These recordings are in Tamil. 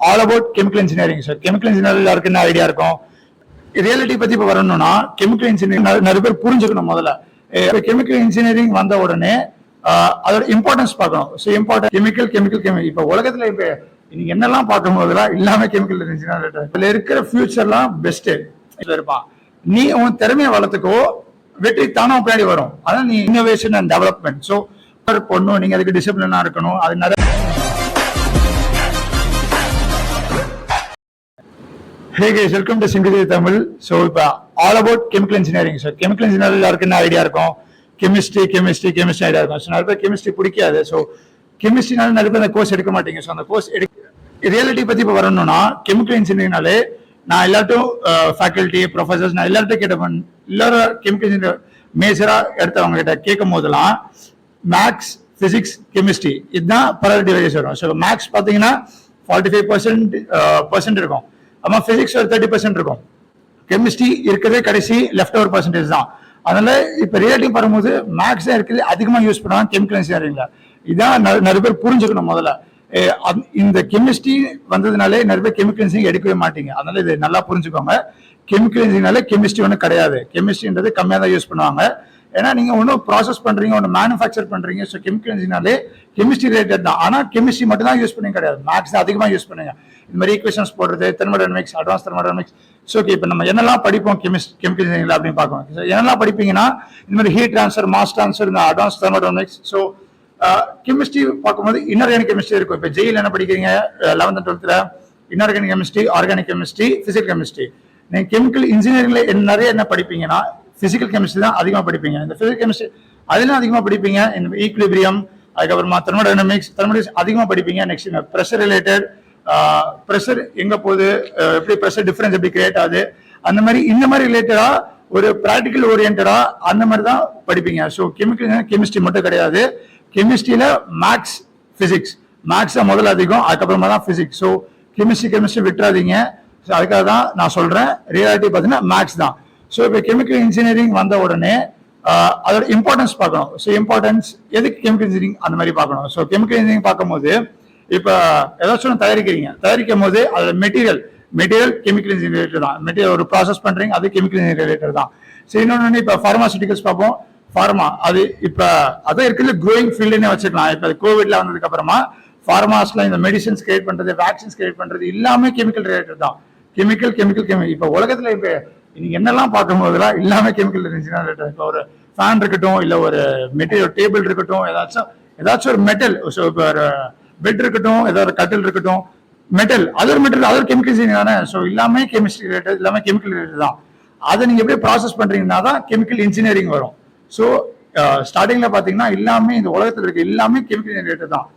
All about chemical engineering sir. Chemical engineering யாருக்கு என்ன ஐடியா இருக்கும்? ரியாலிட்டி பத்தி இப்ப வரணும்னா கெமிக்கல் இன்ஜினியரிங் நிறைய பேர் புரிஞ்சுக்கணும். முதல்ல கெமிக்கல் இன்ஜினியரிங் வந்த உடனே அதோட இம்பார்ட்டன்ஸ் பார்க்கணும். ஸோ இம்பார்ட்டன்ட் கெமிக்கல் இப்ப உலகத்துல இப்ப நீங்க என்னெல்லாம் பார்க்கும் போதெல்லாம் எல்லாமே கெமிக்கல் இன்ஜினியர். இதுல இருக்கிற ஃபியூச்சர்லாம் பெஸ்ட் இருப்பான். நீ உன் திறமையை வளர்த்துக்கோ, வெற்றி தானும் பின்னாடி வரும். அதான் நீ இன்னோவேஷன் அண்ட் டெவலப்மெண்ட். ஸோ பொண்ணும் நீங்க அதுக்கு டிசிப்ளினா இருக்கணும். அது நிறைய Hey guys, welcome to Simplified Tamil. So, இப்போ all about chemical engineering. So, chemical engineering யாருக்கு என்ன ஐடியா இருக்கும்? கெமிஸ்ட்ரி ஐடியா இருக்கும். ஸோ நிறைய பேர் கெமிஸ்ட்ரி பிடிக்காது. ஸோ கெமிஸ்ட்ரினால நிறைய பேர் அந்த கோர்ஸ் எடுக்க மாட்டீங்க. ஸோ அந்த கோர்ஸ் ரியாலிட்டி பத்தி இப்போ வரணும்னா கெமிக்கல் இன்ஜினியரிங்னாலே நான் எல்லாட்டும் ஃபேக்கல்ட்டி ப்ரொஃபசர்ஸ் நான் எல்லார்ட்டும் கேட்டேன். எல்லாரும் கெமிக்கல் இன்ஜினியர் மேஜரா எடுத்தவங்க கிட்ட கேட்கும் போதெல்லாம் மேக்ஸ், பிசிக்ஸ், கெமிஸ்ட்ரி இதுதான் ப்ரையாரிட்டி வைஸ் வரும். ஸோ மேக்ஸ் பார்த்தீங்கன்னா 45% இருக்கும். ஆமா, பிசிக்ஸ் ஒரு 30% இருக்கும். கெமிஸ்ட்ரி இருக்கிறதே கடைசி லெஃப்ட் ஓவர் பர்சன்டேஜ் தான். அதனால இப்ப ரிலேட்டிவ் வரும்போது மேக்ஸ் தான் இருக்குது அதிகமா யூஸ் பண்ணுவாங்க கெமிக்கல் இன்ஜினியரிங்ல. இதான் நிறைய பேர் புரிஞ்சுக்கணும். முதல்ல இந்த கெமிஸ்ட்ரி வந்ததுனாலே நிறைய பேர் கெமிக்கல் இன்ஜினியரிங் எடுக்கவே மாட்டீங்க. அதனால இது நல்லா புரிஞ்சுக்கோங்க. கெமிக்கல் இன்ஜினியரிங்னாலே கெமிஸ்ட்ரி ஒன்றும் கிடையாது. கெமிஸ்ட்ரின்றது கம்மியாக தான் யூஸ் பண்ணுவாங்க. ஏன்னா நீங்க ஒன்றும் ப்ராசஸ் பண்றீங்க, ஒன்று மேனுஃபேக்சர் பண்றீங்க. ஸோ கெமிக்கல் இன்ஜினியர்னாலே கெமிஸ்ட்ரி ரிலேட்டட் தான். ஆனால் கெமிஸ்ட்ரி மட்டும் தான் யூஸ் பண்ணி கிடையாது, மேக்ஸ் அதிகமாக யூஸ் பண்ணுங்க. இந்த மாதிரி ஈக்குவேஷன்ஸ் போடுறது, thermodynamics, advance thermodynamics. So okay, இப்போ நம்ம என்னெல்லாம் படிப்போம் கெமிக்கல் இன்ஜினியரிங் அப்படின்னு பார்க்கணும். என்னெல்லாம் படிப்பீங்கன்னா இந்த மாதிரி ஹீட் ட்ரான்ஸ்ஃபர், மாஸ் ட்ரான்ஸ்ஃபர், இந்த அட்வான்ஸ் தெர்மோடைனமிக்ஸ். ஸோ கெமிஸ்ட்ரி பார்க்கும்போது இன்ஆர்கானிக் கெமிஸ்ட்ரி இருக்கும். இப்போ ஜெயில் என்ன படிக்கிறீங்க 11th and 12th inorganic chemistry, organic chemistry, physical chemistry. நீங்க கெமிக்கல் இன்ஜினியரிங்ல நிறைய என்ன படிப்பீங்கன்னா பிசிக்கல் கெமிஸ்ட்ரி தான் அதிகமாக படிப்பீங்க. இந்த பிசிக்கல் கெமிஸ்ட்ரி அதெல்லாம் அதிகமாக படிப்பீங்க. இந்த ஈக்விலிபிரியம், அதுக்கப்புறமா தெர்மோடைனமிக்ஸ் அதிகமாக படிப்பீங்க. நெக்ஸ்ட் ப்ரெஷர் ரிலேட்டட், ப்ரெஷர் எங்க போகுது, எப்படி ப்ரெஷர் டிஃபரன்ஸ் எப்படி கிரியேட் ஆகுது, அந்த மாதிரி இந்த மாதிரி ரிலேட்டடா ஒரு ப்ராக்டிக்கல் ஓரியன்டா அந்த மாதிரி தான் படிப்பீங்க. ஸோ கெமிஸ்ட்ரி மட்டும் கிடையாது. கெமிஸ்ட்ரியில மேக்ஸ், பிசிக்ஸ், மேக்ஸ் தான் முதல்ல அதிகம், அதுக்கப்புறமா தான் பிசிக்ஸ். ஸோ கெமிஸ்ட்ரி விட்டுறாதீங்க. ஸோ அதுக்காக தான் நான் சொல்றேன். ரியாலிட்டி பார்த்தீங்கன்னா மேக்ஸ் தான். ஸோ இப்போ கெமிக்கல் இன்ஜினியரிங் வந்த உடனே அதோட இம்பார்ட்டன்ஸ் பார்க்கணும். ஸோ இம்பார்ட்டன்ஸ் எதுக்கு கெமிக்கல் இன்ஜினியரிங் அந்த மாதிரி பார்க்கணும். ஸோ கெமிக்கல் இன்ஜினியரிங் பார்க்கும்போது இப்போ ஏதாச்சும் தயாரிக்கும் போது அதோட மெட்டீரியல் கெமிக்கல் இன்ஜினியர் ரிலேட்டட் தான். மெட்டீரியல் ஒரு ப்ராசஸ் பண்றீங்க, அது கெமிக்கல் இன்ஜினியர் ரிலேட்டட் தான். ஸோ இன்னொன்று இப்போ ஃபார்மாசூட்டிகல்ஸ் பார்ப்போம். அது இப்போ அதான் இருக்கிறது க்ரோயிங் ஃபீல்டுன்னு வச்சுக்கலாம். இப்போ கோவிட்ல வந்ததுக்கு அப்புறமா ஃபார்மாஸ்ல இந்த மெடிசன்ஸ் கிரியேட் பண்றது, வேக்சின்ஸ் கிரியேட் பண்றது எல்லாமே கெமிக்கல் ரிலேட்டட் தான். கெமிக்கல் இப்போ உலகத்துல இப்போ நீங்க என்னெல்லாம் பார்க்கும் போதெல்லாம் எல்லாமே கெமிக்கல் இன்ஜினியர் ரிலேட்டட். இப்போ ஒரு ஃபேன் இருக்கட்டும், இல்ல ஒரு மெட்டீரியல் டேபிள் இருக்கட்டும், ஏதாச்சும் ஒரு மெட்டல், இப்போ ஒரு பெட் இருக்கட்டும், ஏதாவது ஒரு கட்டில் இருக்கட்டும், மெட்டல் அது ஒரு கெமிக்கல் இன்ஜினியர் தானே. ஸோ எல்லாமே கெமிஸ்ட்ரி ரிலேட்டட், எல்லாமே கெமிக்கல் ரிலேட்டட் தான். அதை நீங்க எப்படி ப்ராசஸ் பண்றீங்கன்னா தான் கெமிக்கல் இன்ஜினியரிங் வரும். ஸோ ஸ்டார்டிங்ல பாத்தீங்கன்னா எல்லாமே இந்த உலகத்துல இருக்க எல்லாமே கெமிக்கல் ரிலேட்டட் தான்.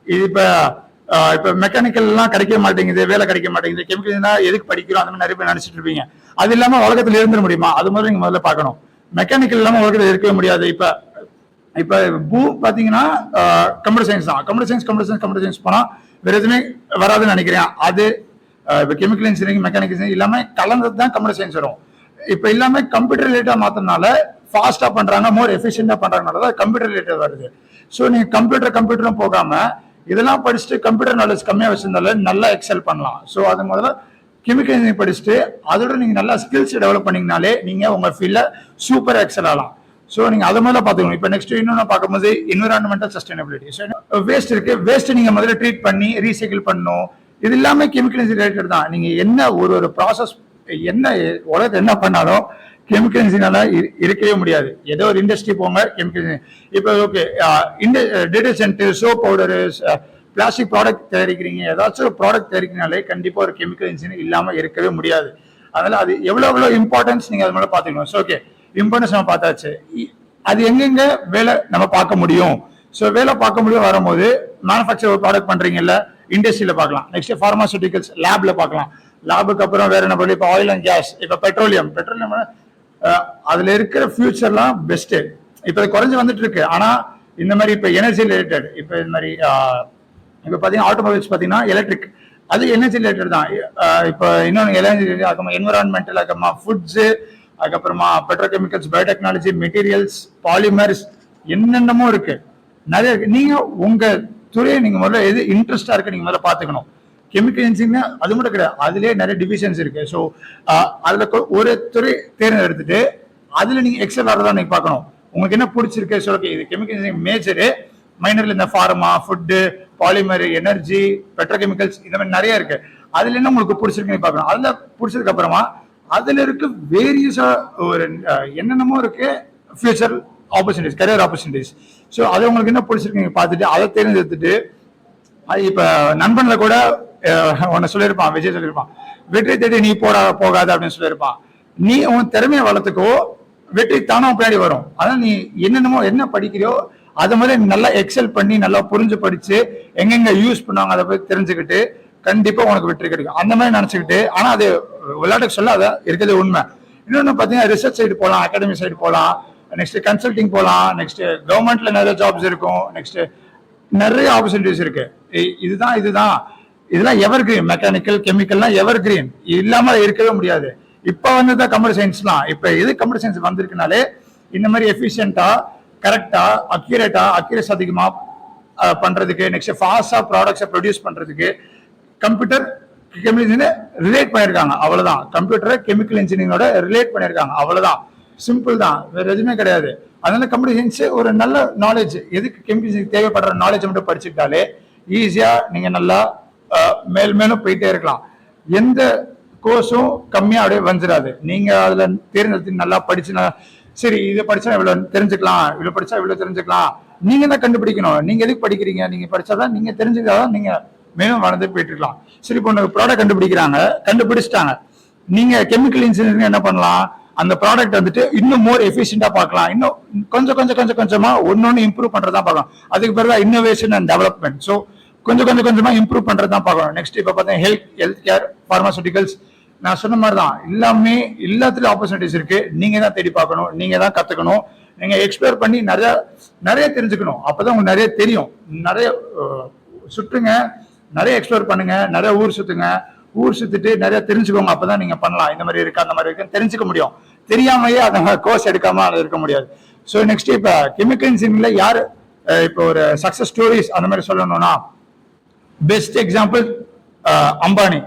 இது இப்ப மெக்கானிக்கல் எல்லாம் கிடைக்க மாட்டேங்குது, வேலை கிடைக்க மாட்டேங்குது, கெமிக்கல் எதுக்கு படிக்கிறோம் அந்த மாதிரி நிறைய பேர் நினைச்சிட்டு இருப்பீங்க. அது இல்லாம உலகத்துல இருந்துட முடியுமா? அது மாதிரி நீங்க முதல்ல பார்க்கணும். மெக்கானிக்கல் இல்லாம உலகத்துல இருக்கவே முடியாது. இப்ப பாத்தீங்கன்னா கம்ப்யூட்டர் சயின்ஸ் தான். கம்ப்யூட்டர் சயின்ஸ் போனா வேற எதுவுமே வராதுன்னு நினைக்கிறேன். அது இப்ப கெமிக்கல் இன்ஜினியரிங், மெக்கானிக்கல் இன்ஜினியரிங் எல்லாமே கலந்தது தான் கம்ப்யூட்டர் சயின்ஸ் வரும். இப்ப எல்லாமே கம்ப்யூட்டர் ரிலேட்டா மாத்தினால ஃபாஸ்டா பண்றாங்க, மோர் எஃபிஷியன்டா பண்றாங்கனால கம்ப்யூட்டர் ரிலேட்டட் வருது. ஸோ நீங்க கம்ப்யூட்டரும் போகாம இதெல்லாம் படிச்சுட்டு கம்ப்யூட்டர் நாலேஜ் கம்மியா வச்சிருந்தால நல்லா எக்ஸல் பண்ணலாம். ஸோ அது முதல்ல கெமிக்கல் இன்ஜினியரிங் படிச்சுட்டு அதோட நீங்க நல்லா ஸ்கில்ஸ் டெவலப் பண்ணீங்கனாலே நீங்க உங்க ஃபீல்ட்ல சூப்பர் எக்ஸல் ஆகலாம். ஸோ நீங்க அதை முதல்ல பாத்துக்கணும். இப்போ நெக்ஸ்ட் இன்னொன்று பார்க்கும்போது என்விரான்மெண்டல் சஸ்டைனபிலிட்டி. வேஸ்ட் இருக்கு, வேஸ்ட் நீங்க முதல்ல ட்ரீட் பண்ணி ரீசைக்கிள் பண்ணணும். இது எல்லாமே கெமிக்கல் இன்ஜினியரிங் ரிலேட்டட் தான். நீங்க என்ன ஒரு ப்ராசஸ் உலகத்தை என்ன பண்ணாலும் கெமிக்கல் இன்ஜினியரா இருக்கவே முடியாது. ஏதோ ஒரு இண்டஸ்ட்ரி போங்க கெமிக்கல் இன்ஜினியர். இப்போ okay, detergent, soap powder, plastic product தயாரிக்கிறீங்க, ஏதாச்சும் ஒரு ப்ராடக்ட் தயாரிக்கிறனாலே கண்டிப்பா ஒரு கெமிக்கல் இன்ஜினியர் இல்லாம இருக்கவே முடியாது. அதனால அது எவ்வளவு இம்பார்ட்டன்ஸ் நீங்க அது மேல பாத்துக்கணும். ஸோ ஓகே, இம்பார்ட்டன்ஸ் நம்ம பார்த்தாச்சு. அது எங்கெங்க வேலை நம்ம பார்க்க முடியும். ஸோ வேலை பார்க்க முடியும் வரும்போது மேனுஃபேக்சர் ஒரு ப்ராடக்ட் பண்றீங்கல்ல, இண்டஸ்ட்ரியில பார்க்கலாம். நெக்ஸ்ட் ஃபார்மாசூட்டிகல்ஸ் லேப்ல பார்க்கலாம். லேபுக்கு அப்புறம் வேற என்ன பண்ணி இப்போ ஆயில் அண்ட் கேஸ், இப்போ பெட்ரோலியம் அதுல இருக்கிற ஃபியூச்சர்லாம் பெஸ்ட். இப்போ குறைஞ்சு வந்துட்டு இருக்கு. ஆனா இந்த மாதிரி இப்போ எனர்ஜி ரிலேட்டட், இப்போ இந்த மாதிரி இப்போ பாத்தீங்கன்னா ஆட்டோமொபைல்ஸ் பாத்தீங்கன்னா எலக்ட்ரிக், அது எனர்ஜி ரிலேட்டட் தான். இப்போ இன்னொன்று என்விரான்மெண்டல், அதுக்கப்புறமா ஃபுட்ஸ், அதுக்கப்புறமா பெட்ரோகெமிக்கல்ஸ், பயோடெக்னாலஜி, மெட்டீரியல்ஸ், பாலிமர்ஸ், என்னென்னமோ இருக்கு நிறைய. நீங்க உங்க துறையை நீங்க முதல்ல எது இன்ட்ரெஸ்டா இருக்கு நீங்க முதல்ல பாத்துக்கணும். கெமிக்கல் இன்ஜினியரிங் அது மட்டும் கிடையாது, அதுலயே நிறைய டிவிஷன்ஸ் இருக்கு. ஸோ அதுல ஒரு துறை தேர்ந்தெடுத்துட்டு அதுல நீங்க எக்ஸல் ஆகிறதா நீங்க பார்க்கணும். உங்களுக்கு என்ன பிடிச்சிருக்கு சொல்லுங்க. இது கெமிக்கல் இன்ஜினியரிங் மேஜரு, மைனர்ல இந்த pharma, food, polymer, energy, petrochemicals, இந்த மாதிரி நிறைய இருக்கு. அதுல என்ன உங்களுக்கு பிடிச்சிருக்குன்னு பார்க்கணும். அதுல பிடிச்சதுக்கு அப்புறமா அதுல இருக்கு வேரியஸா ஒரு என்னென்னமோ இருக்கு future opportunities, career opportunities. So அது உங்களுக்கு என்ன பிடிச்சிருக்கு பார்த்துட்டு அதை தேர்ந்தெடுத்துட்டு, அது இப்ப நண்பன்ல கூட உன்னை சொல்லியிருப்பான், விஜய் சொல்லியிருப்பான், வெற்றி தேடி நீ போகாத அப்படின்னு சொல்லியிருப்பான். நீ உன் திறமையை வளர்த்துக்கோ, வெற்றி தானே பின்னாடி வரும். அதான் நீ என்னென்னமோ என்ன படிக்கிறியோ அதை மாதிரி நல்லா எக்ஸல் பண்ணி நல்லா புரிஞ்சு படிச்சு எங்கெங்க யூஸ் பண்ணுவாங்க அதை போய் தெரிஞ்சுக்கிட்டு கண்டிப்பா உனக்கு வெற்றி கிடைக்கும். அந்த மாதிரி நினைச்சுக்கிட்டு, ஆனா அது விளையாட்டுக்கு சொல்ல அதான் இருக்கிறது உண்மை. இன்னொன்னு பாத்தீங்கன்னா ரிசர்ச் சைடு போகலாம், அகாடமி சைடு போகலாம், நெக்ஸ்ட் கன்சல்டிங் போகலாம், நெக்ஸ்ட் கவர்மெண்ட்ல நிறைய ஜாப்ஸ் இருக்கும், நெக்ஸ்ட் நிறைய ஆப்பர்ச்சுனிட்டிஸ் இருக்கு. இதுதான் இதெல்லாம் எவர் கிரீன், மெக்கானிக்கல் கெமிக்கல்லாம் எவர் கிரீன் இல்லாம இருக்கவே முடியாது. இப்ப வந்துதான் கம்ப்யூட்டர் சயின்ஸ்லாம். இப்ப எது கம்ப்யூட்டர் சயின்ஸ் வந்திருக்குனாலே இந்த மாதிரி எஃபிஷியன்டா, கரெக்டா, அக்யூரேஸ் அதிகமா பண்றதுக்கு, நெக்ஸ்ட் ஃபாஸ்டா ப்ராடக்ட்ஸை ப்ரொடியூஸ் பண்றதுக்கு கம்ப்யூட்டர் கெமிக்கல் இன்ஜினியர் ரிலேட் பண்ணிருக்காங்க. அவ்வளவுதான். கம்ப்யூட்டரை கெமிக்கல் இன்ஜினியரிங்கோட ரிலேட் பண்ணிருக்காங்க. அவ்வளவுதான், சிம்பிள் தான், வேற எதுவுமே கிடையாது. அதனால கம்ப்யூட்டர் சயின்ஸ் ஒரு நல்ல நாலேஜ், எதுக்கு கெமிக்கல் இன்ஜினியரிங் தேவைப்படுற நாலேஜ் மட்டும் படிச்சுக்கிட்டாலே ஈஸியா நீங்க நல்லா மேலும் போயிட்டே இருக்கலாம். எந்த கோர்ஸும் கம்மியா அப்படியே வந்துடாது. நீங்க அதுல தேர்ந்தெடுத்து நல்லா படிச்சு, சரி இதை படிச்சா இவ்வளவு தெரிஞ்சுக்கலாம், இவ்வளவு படிச்சா இவ்வளவு தெரிஞ்சுக்கலாம், நீங்க தான் கண்டுபிடிக்கணும். நீங்க எதுக்கு படிக்கிறீங்க, நீங்க படிச்சாதான், நீங்க தெரிஞ்சுக்காதான் நீங்க மேலும் வளர்ந்து போயிட்டு இருக்கலாம். சரி, இப்போ ப்ராடக்ட் கண்டுபிடிச்சிட்டாங்க. நீங்க கெமிக்கல் இன்ஜினியரிங் என்ன பண்ணலாம், அந்த ப்ராடக்ட் வந்துட்டு இன்னும் மோர் எஃபிஷியன்டா பார்க்கலாம், இன்னும் கொஞ்சமா ஒன்னொன்னு இம்ப்ரூவ் பண்றதா பார்க்கலாம். அதுக்கு பிறகு இன்னோவேஷன் அண்ட் டெவலப்மெண்ட். ஸோ கொஞ்சமா இம்ப்ரூவ் பண்றதா பார்க்கணும். நெக்ஸ்ட் இப்ப பார்த்தா ஹெல்த் கேர், பார்மாசூட்டிகல்ஸ், நான் சொன்ன மாதிரி தான் எல்லாத்துலயும் ஆப்பர்ச்சுனிட்டிஸ் இருக்கு. நீங்க தான் தேடி பார்க்கணும், நீங்க தான் கத்துக்கணும், நீங்க எக்ஸ்ப்ளோர் பண்ணி நிறைய தெரிஞ்சுக்கணும். அப்பதான் உங்களுக்கு நிறைய தெரியும். நிறைய சுற்றுங்க, நிறைய எக்ஸ்ப்ளோர் பண்ணுங்க, நிறைய ஊர் சுத்திட்டு நிறைய தெரிஞ்சுக்கோங்க. அப்பதான் நீங்க பண்ணலாம். இந்த மாதிரி இருக்கு, அந்த மாதிரி இருக்கு தெரிஞ்சுக்க முடியும். தெரியாமையே அந்த கோர்ஸ் எடுக்காம அது இருக்க முடியாது. ஸோ நெக்ஸ்ட் இப்ப கெமிக்கல் இன்ஜினியரிங்ல யாரு இப்போ ஒரு சக்சஸ் ஸ்டோரிஸ் அந்த மாதிரி சொல்லணும்னா, பெஸ்ட் எக்ஸாம்பிள் அம்பானி,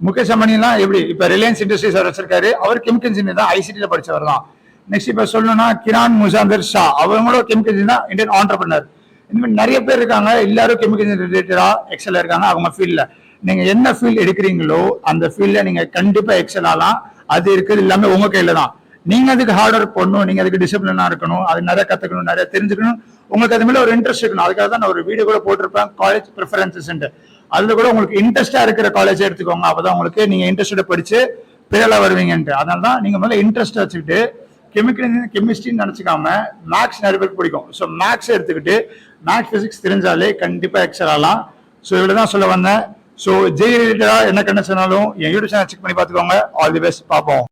முகேஷ் அம்பானி எல்லாம் எப்படி இப்ப ரிலையன்ஸ் இண்டஸ்ட்ரீஸ் வச்சிருக்காரு. அவர் கெமிக்கல் இன்ஜினியர் தான், ஐசிடில படிச்சவர் தான். நெக்ஸ்ட் இப்ப சொல்லணும்னா கிரான் முசாந்தர் ஷா, அவங்களோட கெமிக்கல் இன்ஜினியர், இந்தியன் ஆண்டர்பிரினர். இந்த மாதிரி நிறைய பேர் இருக்காங்க. எல்லாரும் கெமிக்கல் இன்ஜினியர் ரிலேட்டடா எக்ஸல் இருக்காங்க. அவங்க ஃபீல்ட்ல நீங்க என்ன ஃபீல்ட் எடுக்கிறீங்களோ அந்த ஃபீல்ட்ல நீங்க கண்டிப்பா எக்ஸல் ஆகலாம். அது இருக்கிறது எல்லாமே உங்க கையில தான். நீங்க அதுக்கு ஹார்ட் ஒர்க் பண்ணணும், நீங்க அதுக்கு டிசிப்ளினா இருக்கணும், அது நிறைய கத்துக்கணும், நிறைய தெரிஞ்சுக்கணும். உங்களுக்கு அது மேல ஒரு இன்ட்ரெஸ்ட் இருக்கணும். அதுக்காக தான் நான் ஒரு வீடியோ கூட போட்டிருப்பேன், காலேஜ் ப்ரிஃபரன்சஸ். அதுல கூட உங்களுக்கு இன்ட்ரெஸ்டா இருக்கிற காலேஜ் எடுத்துக்கோங்க. அப்பதான் உங்களுக்கு நீங்க இன்ட்ரெஸ்டோட படிச்சு பேரலா வருவீங்கன்ட்டு. அதனால தான் நீங்க முதல்ல இன்ட்ரெஸ்ட் வச்சுக்கிட்டு கெமிக்கல் கெமிஸ்ட்ரின்னு நினைச்சுக்காம, மேக்ஸ் நிறைய பேருக்கு பிடிக்கும். ஸோ மேக்ஸ் எடுத்துக்கிட்டு மேக்ஸ் பிசிக்ஸ் தெரிஞ்சாலே கண்டிப்பா எக்ஸல் ஆகலாம். ஸோ இவ்வளவுதான் சொல்ல வந்தேன். ஸோ ஜெய் ரிலேட்டடா என்ன கண்ணு சொன்னாலும் என் யூடியூப் சேனல் செக் பண்ணி பார்த்துக்கோங்க. ஆல் தி பெஸ்ட், பார்ப்போம்.